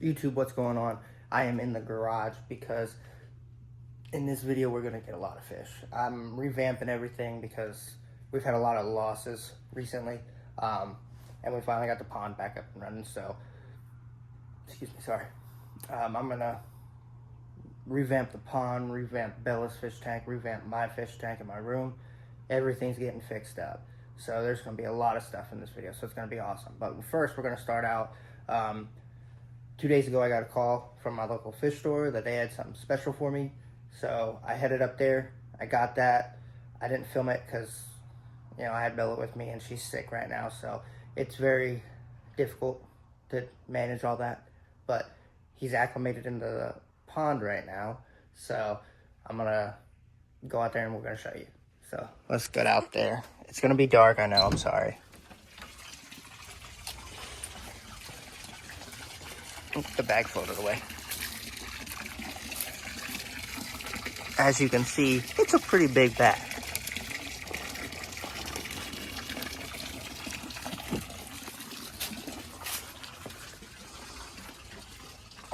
YouTube, what's going on? I am in the garage because in this video we're gonna get a lot of fish. I'm revamping everything because we've had a lot of losses recently, and we finally got the pond back up and running. So, excuse me, sorry. I'm gonna revamp the pond, revamp Bella's fish tank, revamp my fish tank in my room. Everything's getting fixed up. So there's gonna be a lot of stuff in this video. So it's gonna be awesome. But first, we're gonna start out. 2 days ago, I got a call from my local fish store that they had something special for me. So I headed up there. I got that. I didn't film it because, you know, I had Bella with me and she's sick right now. So it's very difficult to manage all that. But he's acclimated into the pond right now. So I'm going to go out there and we're going to show you. So let's get out there. It's going to be dark, I know. I'm sorry. The bag floated away. As you can see, it's a pretty big bag.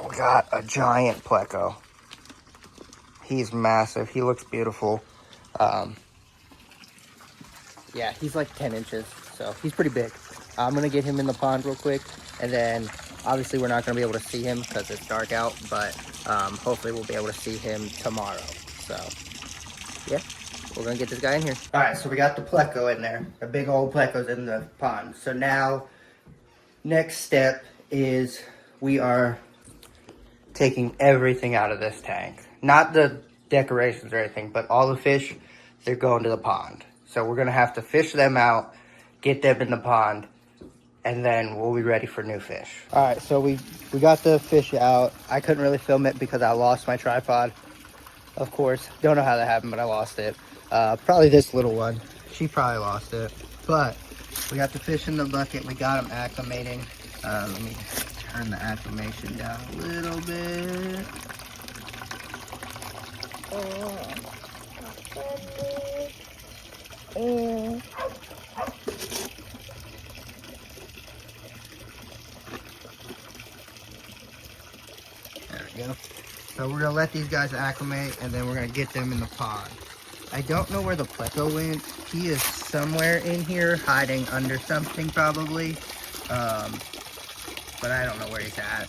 We got a giant pleco. He's massive. He looks beautiful. Yeah, he's like 10 inches, so he's pretty big. I'm gonna get him in the pond real quick, and then obviously we're not gonna be able to see him because it's dark out, but hopefully we'll be able to see him tomorrow. So yeah, we're gonna get this guy in here. All right, so we got the pleco in there. The big old pleco's in the pond. So now, next step is we are taking everything out of this tank. Not the decorations or anything, but all the fish, they're going to the pond. So we're gonna have to fish them out, get them in the pond, and then we'll be ready for new fish. All right, so we got the fish out. I couldn't really film it because I lost my tripod, of course. Don't know how that happened, but I lost it. Probably this little one. She probably lost it. But we got the fish in the bucket. We got them acclimating. Let me turn the acclimation down a little bit. There we go. So we're gonna let these guys acclimate and then we're gonna get them in the pond. I don't know where the pleco went. He is somewhere in here hiding under something probably. But I don't know where he's at.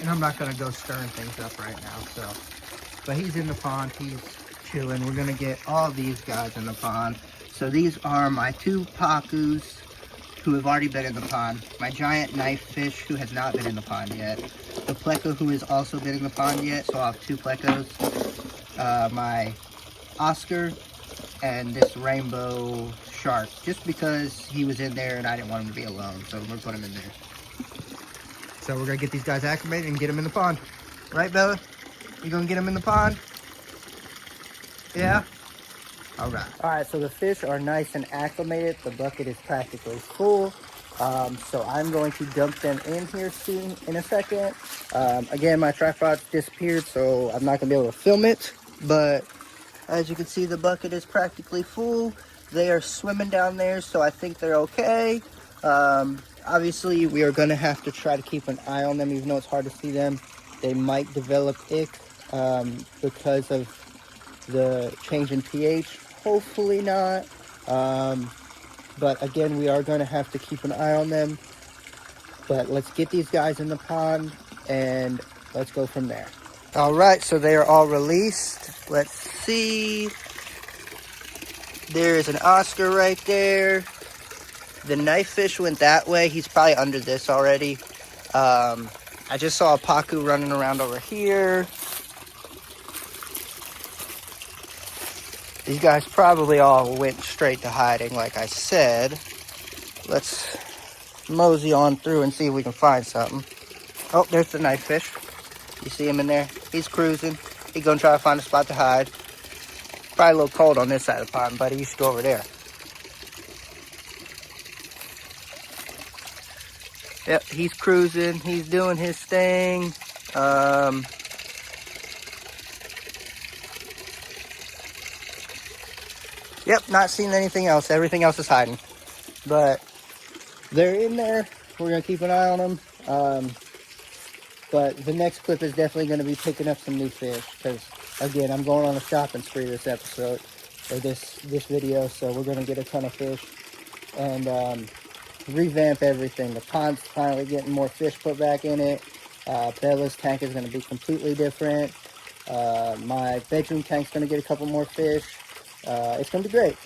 And I'm not gonna go stirring things up right now, so. But he's in the pond, he's chilling. We're gonna get all these guys in the pond. So these are my two pacus who have already been in the pond. My giant knife fish who has not been in the pond yet. The pleco who has also been in the pond yet, so I'll have two plecos. My Oscar and this rainbow shark, just because he was in there and I didn't want him to be alone, so we're gonna put him in there. So we're gonna get these guys acclimated and get them in the pond. Right, Bella? You gonna get them in the pond? Yeah? All right. All right, so the fish are nice and acclimated. The bucket is practically full. So I'm going to dump them in here soon in a second. Again, my tripod disappeared, so I'm not gonna be able to film it. But as you can see, the bucket is practically full. They are swimming down there, so I think they're okay. Obviously, we are gonna have to try to keep an eye on them, even though it's hard to see them. They might develop ick because of the change in pH. Hopefully not. But again, we are going to have to keep an eye on them. But let's get these guys in the pond and let's go from there. All right, so they are all released. Let's see. There is an Oscar right there. The knife fish went that way. He's probably under this already. I just saw a pacu running around over here. These guys probably all went straight to hiding, like I said. Let's mosey on through and see if we can find something. Oh, there's the knife fish. You see him in there? He's cruising. He's gonna try to find a spot to hide. Probably a little cold on this side of the pond, buddy. You should go over there. Yep, he's cruising. He's doing his thing. Yep, not seeing anything else. Everything else is hiding. But they're in there. We're going to keep an eye on them. But the next clip is definitely going to be picking up some new fish because, again, I'm going on a shopping spree this episode, or this video, so we're going to get a ton of fish and revamp everything. The pond's finally getting more fish put back in it. Bella's tank is going to be completely different. My bedroom tank's going to get a couple more fish. It's going to be great.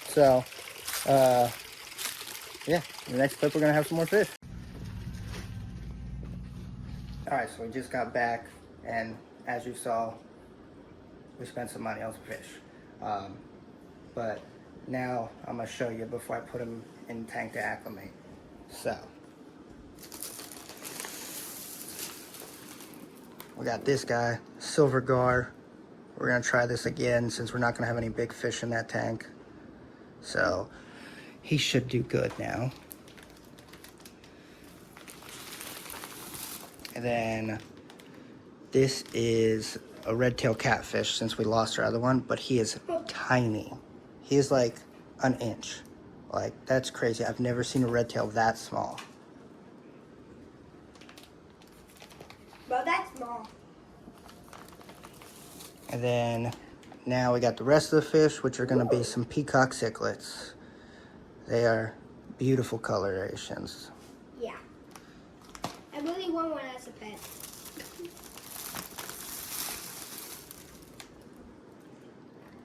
So, yeah, the next clip we're going to have some more fish. Alright, so we just got back, and as you saw, we spent some money on some fish. But now I'm going to show you before I put them in the tank to acclimate. So, we got this guy, silver gar. We're going to try this again since we're not going to have any big fish in that tank. So, he should do good now. And then this is a red-tailed catfish since we lost our other one, but he is tiny. He is like an inch. Like, that's crazy. I've never seen a red tail that small. Bro, that's small. And then now we got the rest of the fish, which are going to be some peacock cichlids. They are beautiful colorations. Yeah. I really want one as a pet.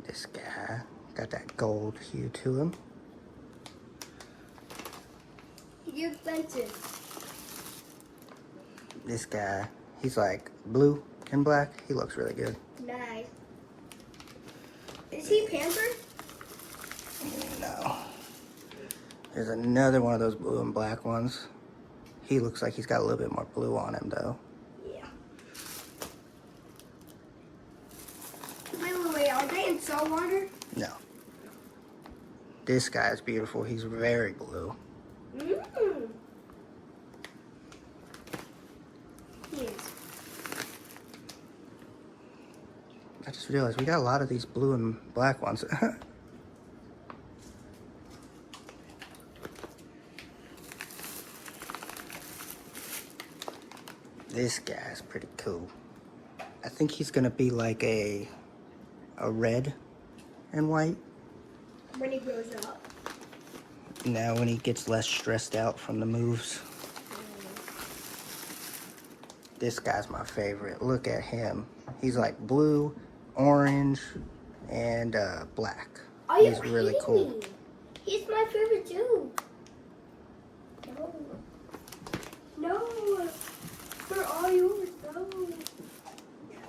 This guy got that gold hue to him. He's expensive. This guy, he's like blue and black. He looks really good. Nice. Is he pampered? No. There's another one of those blue and black ones. He looks like he's got a little bit more blue on him, though. Yeah. Wait, are they in salt water? No. This guy is beautiful. He's very blue. Mmm. He is. I just realized we got a lot of these blue and black ones. This guy's pretty cool. I think he's gonna be like a red and white. When he grows up. Now when he gets less stressed out from the moves. This guy's my favorite. Look at him. He's like blue, orange, and black. He's really cool. Me? He's my favorite too. No. Where are you? No.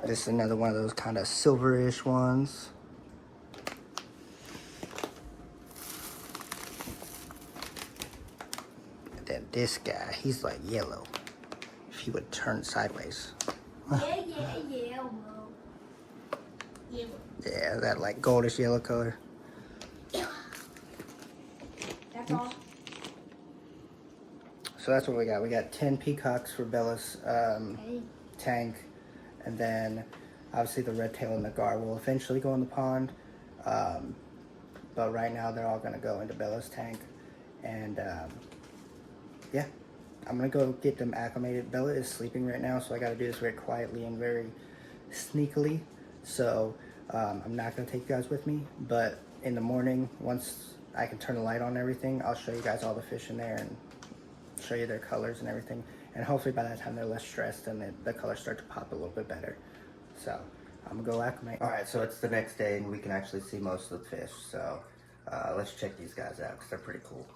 This is another one of those kind of silverish ones. And then this guy, he's like yellow. If he would turn sideways. Yeah. Yellow. Yeah, that like goldish yellow color. That's all. So that's what we got. We got 10 peacocks for Bella's tank. And then obviously the red tail and the gar will eventually go in the pond. But right now they're all going to go into Bella's tank. And yeah, I'm going to go get them acclimated. Bella is sleeping right now, so I got to do this very quietly and very sneakily. So I'm not going to take you guys with me. But in the morning, once I can turn the light on and everything, I'll show you guys all the fish in there and show you their colors and everything. And hopefully by that time they're less stressed and the colors start to pop a little bit better. So I'm gonna go acclimate. All right, so it's the next day and we can actually see most of the fish. So let's check these guys out because they're pretty cool.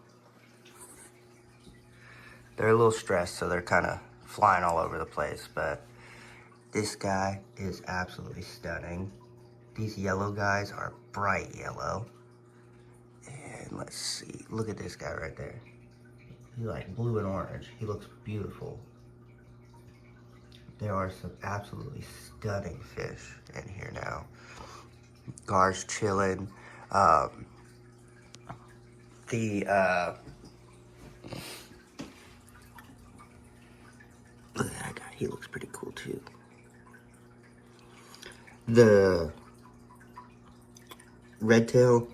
They're a little stressed, so they're kind of flying all over the place, but this guy is absolutely stunning. These yellow guys are bright yellow. And let's see, look at this guy right there. He's like blue and orange. He looks beautiful. There are some absolutely stunning fish in here now. Gar's chilling. Look at that guy. He looks pretty cool too. The red tail,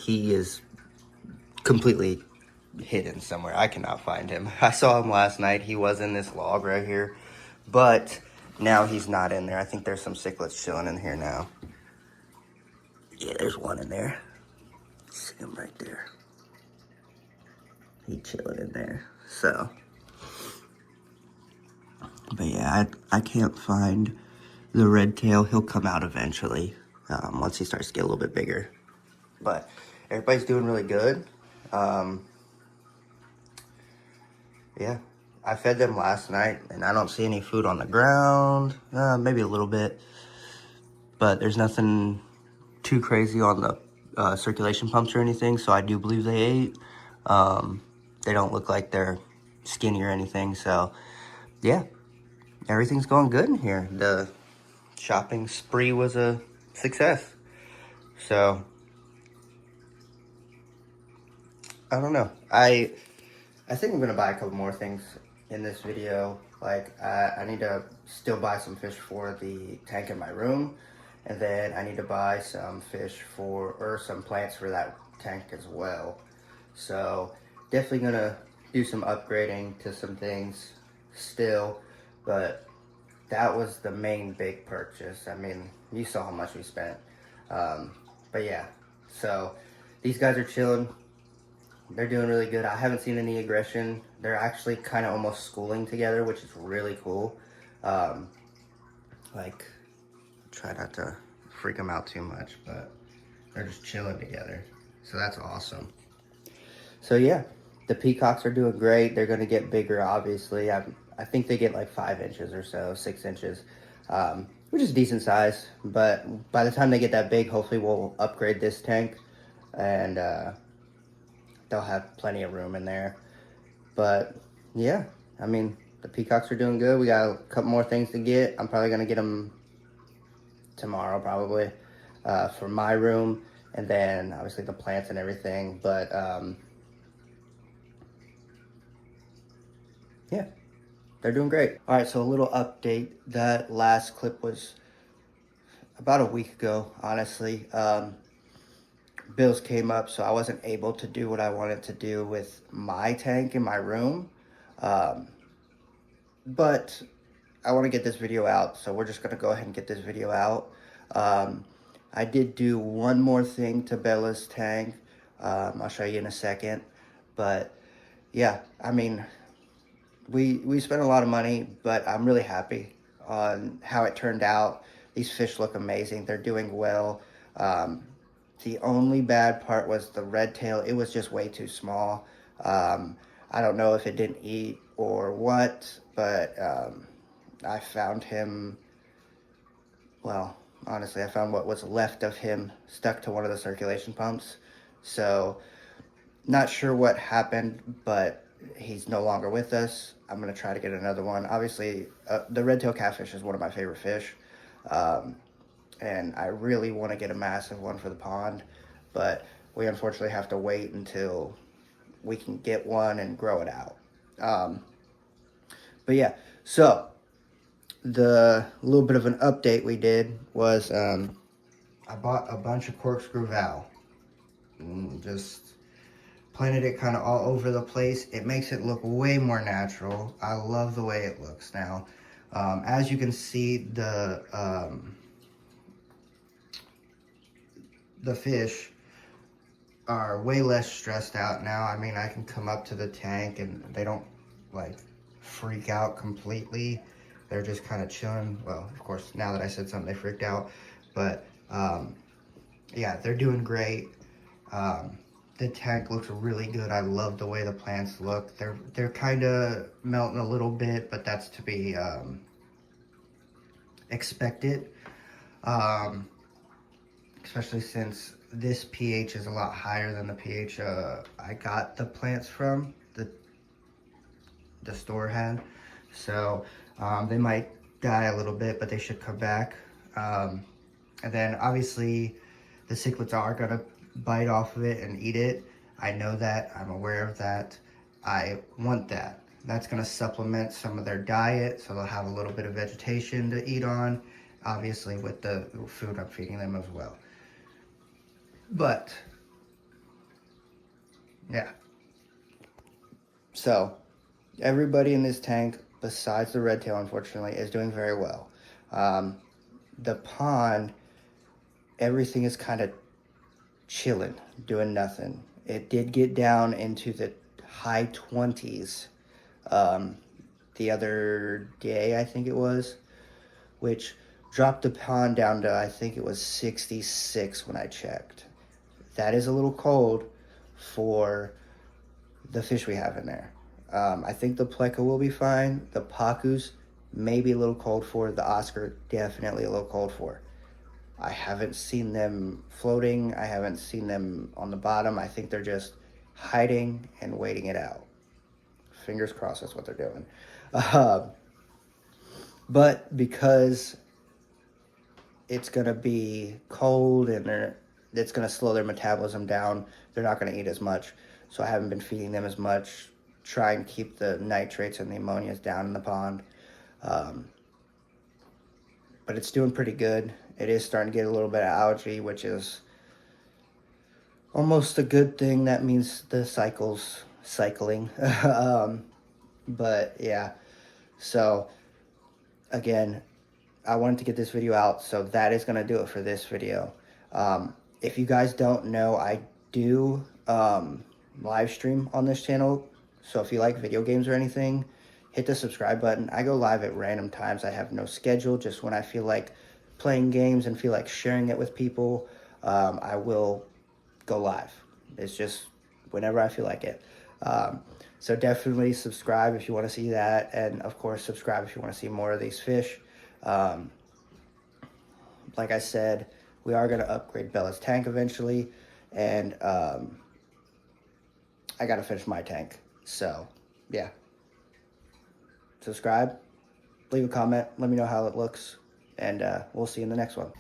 he is completely hidden somewhere. I cannot find him. I saw him last night. He was in this log right here, but now he's not in there. I think there's some cichlids chilling in here now. Yeah, there's one in there. See him right there. He chilling in there. So, but yeah, I can't find the red tail. He'll come out eventually once he starts to get a little bit bigger. But everybody's doing really good. Yeah, I fed them last night, and I don't see any food on the ground. Maybe a little bit, but there's nothing too crazy on the circulation pumps or anything, so I do believe they ate. They don't look like they're skinny or anything, so yeah, everything's going good in here. The shopping spree was a success. So, I don't know. I think I'm going to buy a couple more things in this video. Like, I need to still buy some fish for the tank in my room. And then I need to buy some fish or some plants for that tank as well. So, definitely going to do some upgrading to some things still. But that was the main big purchase. I mean, you saw how much we spent. But yeah, so these guys are chilling. They're doing really good. I haven't seen any aggression. They're actually kind of almost schooling together, which is really cool. Like, try not to freak them out too much, but they're just chilling together. So that's awesome. So yeah, the peacocks are doing great. They're going to get bigger, obviously. I think they get like 5 inches or so, 6 inches, which is decent size. But by the time they get that big, hopefully we'll upgrade this tank, and they'll have plenty of room in there. But yeah, I mean, the peacocks are doing good. We got a couple more things to get. I'm probably going to get them tomorrow, probably, for my room, and then obviously the plants and everything. But yeah, they're doing great. All right, so a little update. That last clip was about a week ago, honestly. Bills came up, so I wasn't able to do what I wanted to do with my tank in my room. But I want to get this video out, so we're just going to go ahead and get this video out. I did do one more thing to Bella's tank. I'll show you in a second. But yeah, I mean, we spent a lot of money, but I'm really happy on how it turned out. These fish look amazing. They're doing well. The only bad part was the red tail. It was just way too small. I don't know if it didn't eat or what, but I found him, well, honestly, I found what was left of him stuck to one of the circulation pumps. So, not sure what happened, but he's no longer with us. I'm going to try to get another one. Obviously, the red-tailed catfish is one of my favorite fish. And I really want to get a massive one for the pond. But we unfortunately have to wait until we can get one and grow it out. But yeah, so the little bit of an update we did was I bought a bunch of corkscrew valve. Just planted it kind of all over the place. It makes it look way more natural. I love the way it looks now. As you can see, the fish are way less stressed out now. I mean, I can come up to the tank and they don't like freak out completely. They're just kind of chilling. Well, of course, now that I said something, they freaked out. But yeah, they're doing great. The tank looks really good. I love the way the plants look. They're kind of melting a little bit, but that's to be expected. Especially since this pH is a lot higher than the pH I got the plants from, the store had. So they might die a little bit, but they should come back. And then obviously the cichlids are gonna bite off of it and eat it. I know that, I'm aware of that. I want that. That's gonna supplement some of their diet, so they'll have a little bit of vegetation to eat on, obviously with the food I'm feeding them as well. But yeah, so everybody in this tank besides the red tail, unfortunately, is doing very well. The pond, everything is kind of chilling, doing nothing. It did get down into the high 20s the other day, I think it was, which dropped the pond down to, I think it was 66 when I checked. That is a little cold for the fish we have in there. I think the Pleca will be fine. The Pacus maybe a little cold for. The Oscar definitely a little cold for. I haven't seen them floating. I haven't seen them on the bottom. I think they're just hiding and waiting it out. Fingers crossed that's what they're doing. But because it's going to be cold and it's going to slow their metabolism down, they're not going to eat as much. So I haven't been feeding them as much, trying to keep the nitrates and the ammonias down in the pond. But it's doing pretty good. It is starting to get a little bit of algae, which is almost a good thing. That means the cycle's cycling. But yeah, so again, I wanted to get this video out, so that is going to do it for this video. If you guys don't know, I do live stream on this channel, so if you like video games or anything, hit the subscribe button. I go live at random times. I have no schedule, just when I feel like playing games and feel like sharing it with people, I will go live. It's just whenever I feel like it. So definitely subscribe if you want to see that, and of course subscribe if you want to see more of these fish. Like I said, we are going to upgrade Bella's tank eventually, and I got to finish my tank. So yeah, subscribe, leave a comment, let me know how it looks, and we'll see you in the next one.